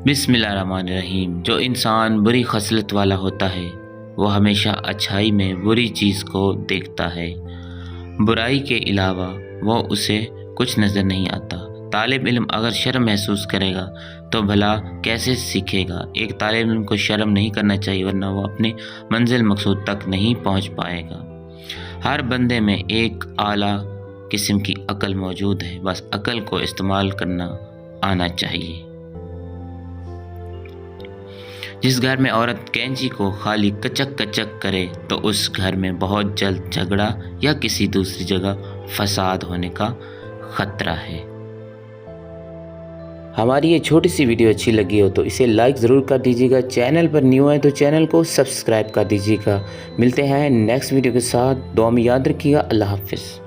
بسم اللہ الرحمن الرحیم۔ جو انسان بری خصلت والا ہوتا ہے وہ ہمیشہ اچھائی میں بری چیز کو دیکھتا ہے، برائی کے علاوہ وہ اسے کچھ نظر نہیں آتا۔ طالب علم اگر شرم محسوس کرے گا تو بھلا کیسے سیکھے گا؟ ایک طالب علم کو شرم نہیں کرنا چاہیے ورنہ وہ اپنی منزل مقصود تک نہیں پہنچ پائے گا۔ ہر بندے میں ایک اعلیٰ قسم کی عقل موجود ہے، بس عقل کو استعمال کرنا آنا چاہیے۔ جس گھر میں عورت کینچی کو خالی کچک کچک کرے تو اس گھر میں بہت جلد جھگڑا یا کسی دوسری جگہ فساد ہونے کا خطرہ ہے۔ ہماری یہ چھوٹی سی ویڈیو اچھی لگی ہو تو اسے لائک ضرور کر دیجیے گا، چینل پر نیو ہے تو چینل کو سبسکرائب کر دیجیے گا۔ ملتے ہیں نیکسٹ ویڈیو کے ساتھ، دعا میں یاد رکھیے گا۔ اللہ حافظ۔